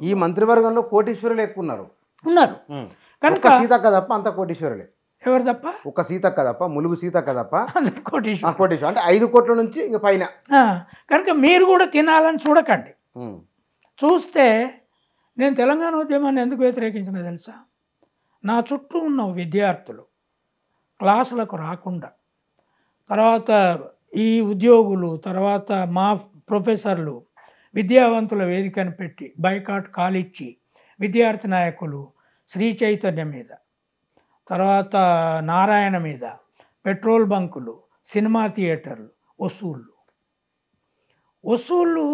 ఈ మంత్రివర్గంలో కోటీశ్వరులు ఎక్కువ ఉన్నారు. కనుక సీతక్క తప్ప అంత కోటీశ్వరులే. ఎవరు తప్ప? ఒక సీతక్క తప్ప, ములుగు సీతక్క తప్ప కోటీశ్వరు. అంటే 5 కోట్ల నుంచి ఇంక పైన. కనుక మీరు కూడా తినాలని చూడకండి. చూస్తే నేను తెలంగాణ ఉద్యమాన్ని ఎందుకు వ్యతిరేకించిన తెలుసా? నా చుట్టూ ఉన్న విద్యార్థులు క్లాసులకు రాకుండా, తర్వాత ఈ ఉద్యోగులు, తర్వాత మా ప్రొఫెసర్లు విద్యావంతుల వేదికను పెట్టి బైకాట్ కాలిచ్చి విద్యార్థి నాయకులు శ్రీ చైతన్య మీద, తర్వాత నారాయణ మీద, పెట్రోల్ బంకులు, సినిమా థియేటర్లు, వసూళ్ళు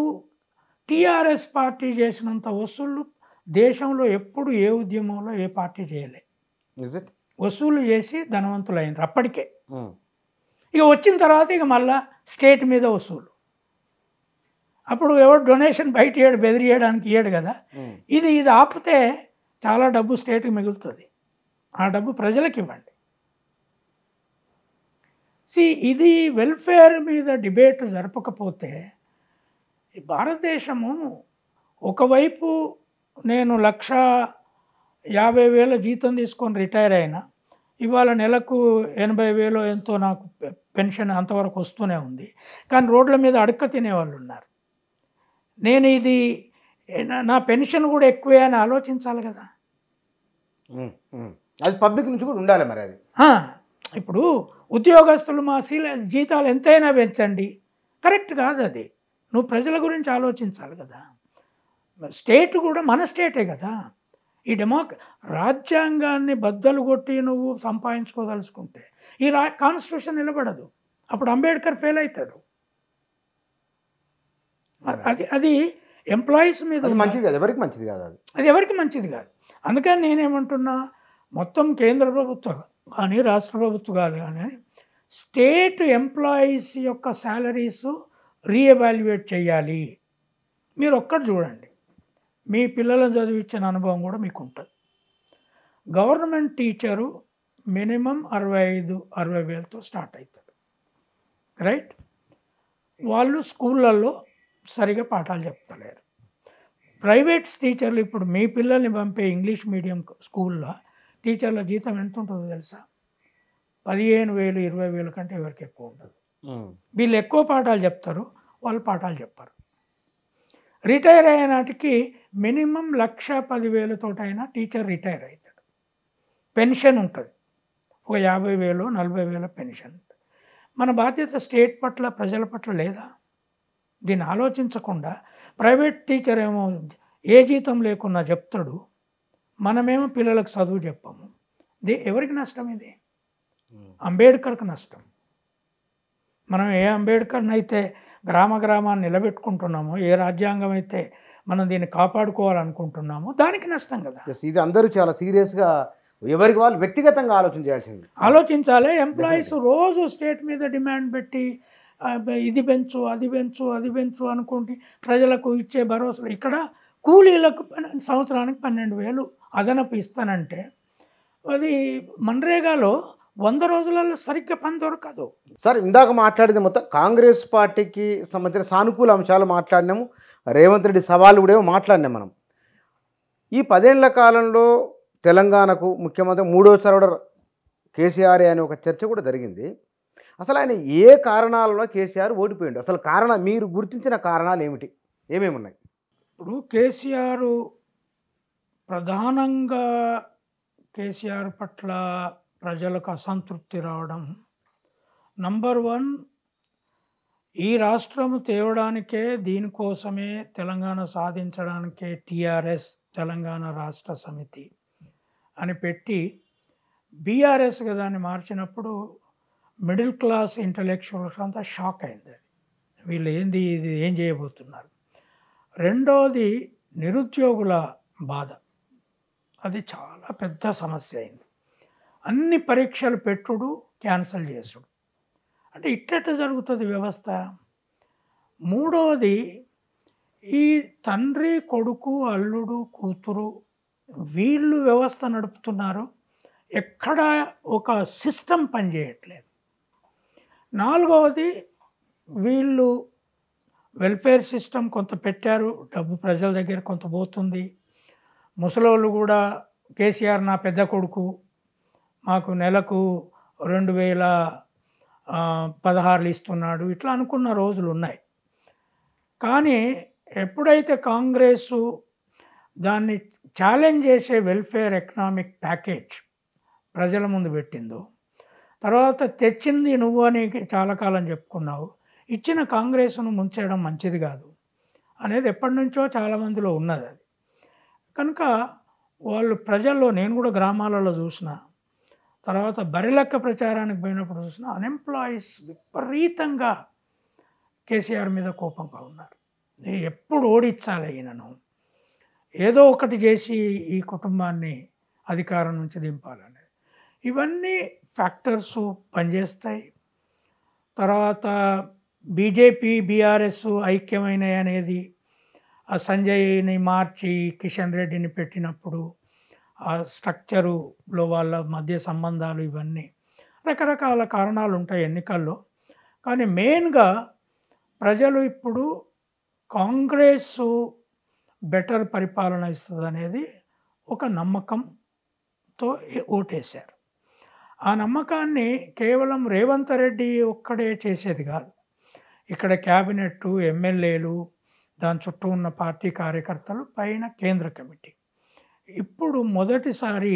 టీఆర్ఎస్ పార్టీ చేసినంత వసూళ్ళు దేశంలో ఎప్పుడు ఏ ఉద్యమంలో ఏ పార్టీ చేయలే. వసూలు చేసి ధనవంతులైనరు అప్పటికే. ఇక వచ్చిన తర్వాత ఇక మళ్ళా స్టేట్ మీద వసూలు. అప్పుడు ఎవరు డొనేషన్ బయట ఇయ్యాడు, బెదిరియడానికి ఇయ్యాడు కదా. ఇది ఆపితే చాలా డబ్బు స్టేట్కి మిగులుతుంది. ఆ డబ్బు ప్రజలకు ఇవ్వండి. ఇది వెల్ఫేర్ మీద డిబేట్ జరపకపోతే భారతదేశము ఒకవైపు నేను 1,50,000 జీతం తీసుకొని రిటైర్ అయినా, ఇవాళ నెలకు 80,000 ఎంతో నాకు పెన్షన్ అంతవరకు వస్తూనే ఉంది. కానీ రోడ్ల మీద అడక్క తినేవాళ్ళు ఉన్నారు. నేను ఇది నా పెన్షన్ కూడా ఎక్కువే అని ఆలోచించాలి కదా. అది పబ్లిక్ నుంచి కూడా ఉండాలి మరి. అది ఇప్పుడు ఉద్యోగస్తులు మా జీతాలు ఎంతైనా పెంచండి, కరెక్ట్ కాదు. అది నువ్వు ప్రజల గురించి ఆలోచించాలి కదా. స్టేట్ కూడా మన స్టేటే కదా. ఈ రాజ్యాంగాన్ని బద్దలు కొట్టి నువ్వు సంపాదించుకోదలుచుకుంటే ఈ కాన్స్టిట్యూషన్ నిలబడదు. అప్పుడు అంబేద్కర్ ఫెయిల్ అవుతాడు. అది ఎంప్లాయీస్ మీద మంచిది కాదు, ఎవరికి మంచిది కాదు. అది ఎవరికి మంచిది కాదు. అందుకని నేనేమంటున్నా, మొత్తం కేంద్ర ప్రభుత్వం కానీ రాష్ట్ర ప్రభుత్వాలు కానీ స్టేట్ ఎంప్లాయీస్ యొక్క శాలరీస్ రీఎవాల్యుయేట్ చేయాలి. మీరు ఒక్కటి చూడండి, మీ పిల్లలను చదివించిన అనుభవం కూడా మీకు ఉంటుంది. గవర్నమెంట్ టీచరు మినిమం 65,000-60,000తో స్టార్ట్ అవుతాడు, రైట్? వాళ్ళు స్కూళ్ళల్లో సరిగా పాఠాలు చెప్తలేరు. ప్రైవేట్ టీచర్లు, ఇప్పుడు మీ పిల్లల్ని పంపే ఇంగ్లీష్ మీడియం స్కూల్లో టీచర్ల జీతం ఎంత ఉంటుందో తెలుసా? 15,000, 20,000 కంటే ఎవరికి ఎక్కువ ఉండదు. వీళ్ళు ఎక్కువ పాఠాలు చెప్తారు, వాళ్ళు పాఠాలు చెప్పారు. రిటైర్ అయ్యే నాటికి మినిమం 1,10,000 టీచర్ రిటైర్ అవుతాడు. పెన్షన్ ఉంటుంది, ఒక 50,000, 40,000 పెన్షన్ ఉంటుంది. మన బాధ్యత స్టేట్ పట్ల, ప్రజల పట్ల లేదా? దీన్ని ఆలోచించకుండా ప్రైవేట్ టీచర్ ఏమో ఏ జీతం లేకున్నా చెప్తాడు, మనమేమో పిల్లలకు చదువు చెప్పాము. ఎవరికి నష్టం? ఇది అంబేద్కర్కి నష్టం. మనం ఏ అంబేద్కర్ని అయితే గ్రామాన్ని నిలబెట్టుకుంటున్నామో, ఏ రాజ్యాంగం అయితే మనం దీన్ని కాపాడుకోవాలనుకుంటున్నామో దానికి నష్టం కదా. ఇది అందరూ చాలా సీరియస్గా ఎవరికి వాళ్ళు వ్యక్తిగతంగా ఆలోచించాలి. ఎంప్లాయీస్ రోజు స్టేట్ మీద డిమాండ్ పెట్టి ఇది పెంచు, అది పెంచు, అది పెంచు అనుకుంటే ప్రజలకు ఇచ్చే భరోసా. ఇక్కడ కూలీలకు సంవత్సరానికి 12,000 అదనపు ఇస్తానంటే అది మన్రేగాలో 100 రోజులలో సరిగ్గా పని దొరకదు. సార్, ఇందాక మాట్లాడింది మొత్తం కాంగ్రెస్ పార్టీకి సంబంధించిన సానుకూల అంశాలు మాట్లాడినాము, రేవంత్ రెడ్డి సవాళ్ళు కూడా మాట్లాడినాం మనం. ఈ 10 ఏళ్ల కాలంలో తెలంగాణకు ముఖ్యమంత్రి 3వసారి కూడా కేసీఆర్ అనే ఒక చర్చ కూడా జరిగింది. అసలు ఆయన ఏ కారణాలలో కేసీఆర్ ఓడిపోయిండు? అసలు మీరు గుర్తించిన కారణాలు ఏమిటి, ఏమేమి ఉన్నాయి? ఇప్పుడు కేసీఆర్ ప్రధానంగా కేసీఆర్ పట్ల ప్రజలకు అసంతృప్తి రావడం, నంబర్ 1, ఈ రాష్ట్రం తేవడానికే, దీనికోసమే తెలంగాణ సాధించడానికే టీఆర్ఎస్ తెలంగాణ రాష్ట్ర సమితి అని పెట్టి బీఆర్ఎస్గా దాన్ని మార్చినప్పుడు మిడిల్ క్లాస్ ఇంటలెక్చువల్స్ అంతా షాక్ అయింది. వీళ్ళు ఇది ఏం చేయబోతున్నారు. రెండోది నిరుద్యోగుల బాధ, అది చాలా పెద్ద సమస్య అయింది. అన్ని పరీక్షలు పెట్టుడు, క్యాన్సిల్ చేసుడు, అంటే ఇట్టెట్ట జరుగుతుంది వ్యవస్థ. మూడోది ఈ తండ్రి, కొడుకు, అల్లుడు, కూతురు వీళ్ళు వ్యవస్థ నడుపుతున్నారు, ఎక్కడ ఒక సిస్టమ్ పనిచేయట్లేదు. నాలుగవది వీళ్ళు వెల్ఫేర్ సిస్టమ్ కొంత పెట్టారు, డబ్బు ప్రజల దగ్గర కొంత పోతుంది. ముసలోళ్ళు కూడా కేసీఆర్ నా పెద్ద కొడుకు, మాకు నెలకు 2016 ఇస్తున్నాడు, ఇట్లా అనుకున్న రోజులు ఉన్నాయి. కానీ ఎప్పుడైతే కాంగ్రెసు దాన్ని ఛాలెంజ్ చేసే వెల్ఫేర్ ఎకనామిక్ ప్యాకేజ్ ప్రజల ముందు పెట్టిందో, తర్వాత తెచ్చింది నువ్వు అని చాలా కాలం చెప్పుకున్నావు, ఇచ్చిన కాంగ్రెస్ను ముంచేయడం మంచిది కాదు అనేది ఎప్పటి నుంచో చాలామందిలో ఉన్నది. అది కనుక వాళ్ళు ప్రజల్లో, నేను కూడా గ్రామాలలో చూసిన, తర్వాత బరిలెక్క ప్రచారానికి పోయినప్పుడు చూసిన, అన్ఎంప్లాయీస్ విపరీతంగా కేసీఆర్ మీద కోపంగా ఉన్నారు. ఎప్పుడు ఓడించాలి ఈయనను, ఏదో ఒకటి చేసి ఈ కుటుంబాన్ని అధికారం నుంచి దింపాలనేది. ఇవన్నీ ఫ్యాక్టర్స్ పనిచేస్తాయి. తర్వాత బీజేపీ బీఆర్ఎస్ ఐక్యమైనవి అనేది, ఆ సంజయ్ని మార్చి కిషన్ రెడ్డిని పెట్టినప్పుడు ఆ స్ట్రక్చరులో వాళ్ళ మధ్య సంబంధాలు, ఇవన్నీ రకరకాల కారణాలు ఉంటాయి ఎన్నికల్లో. కానీ మెయిన్గా ప్రజలు ఇప్పుడు కాంగ్రెసు బెటర్ పరిపాలన ఇస్తుంది అనేది ఒక నమ్మకంతో ఓటేశారు. ఆ నమ్మకాన్ని కేవలం రేవంత్ రెడ్డి ఒక్కడే చేసేది కాదు. ఇక్కడ క్యాబినెట్, ఎమ్మెల్యేలు, దాని చుట్టూ ఉన్న పార్టీ కార్యకర్తలు, పైన కేంద్ర కమిటీ. ఇప్పుడు మొదటిసారి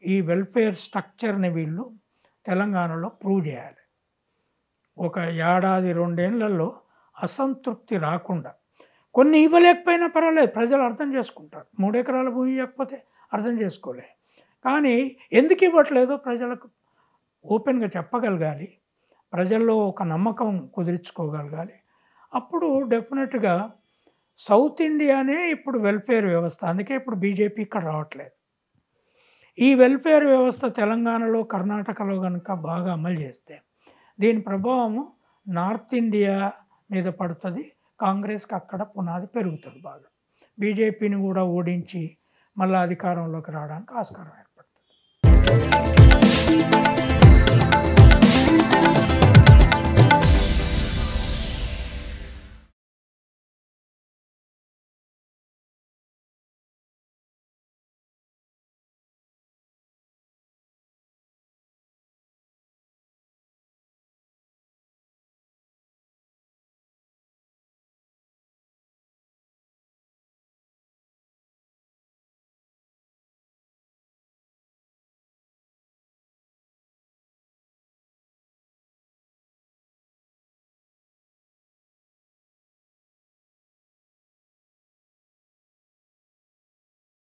ఈ వెల్ఫేర్ స్ట్రక్చర్ని వీళ్ళు తెలంగాణలో ప్రూవ్ చేయాలి. ఒక ఏడాది 2 ఏళ్లలో అసంతృప్తి రాకుండా, కొన్ని ఇవ్వలేకపోయినా పర్వాలేదు, ప్రజలు అర్థం చేసుకుంటారు. 3 ఎకరాల భూమి ఇవ్వకపోతే అర్థం చేసుకోలే, కానీ ఎందుకు ఇవ్వట్లేదో ప్రజలకు ఓపెన్గా చెప్పగలగాలి, ప్రజల్లో ఒక నమ్మకం కుదిరించుకోగలగాలి. అప్పుడు డెఫినెట్గా సౌత్ ఇండియానే ఇప్పుడు వెల్ఫేర్ వ్యవస్థ, అందుకే ఇప్పుడు బీజేపీ ఇక్కడ రావట్లేదు. ఈ వెల్ఫేర్ వ్యవస్థ తెలంగాణలో, కర్ణాటకలో కనుక బాగా అమలు చేస్తే దీని ప్రభావము నార్త్ ఇండియా మీద పడుతుంది. కాంగ్రెస్కి అక్కడ పునాది పెరుగుతుంది బాగా. బీజేపీని కూడా ఓడించి మళ్ళీ అధికారంలోకి రావడానికి ఆస్కారం ఏర్పడుతుంది.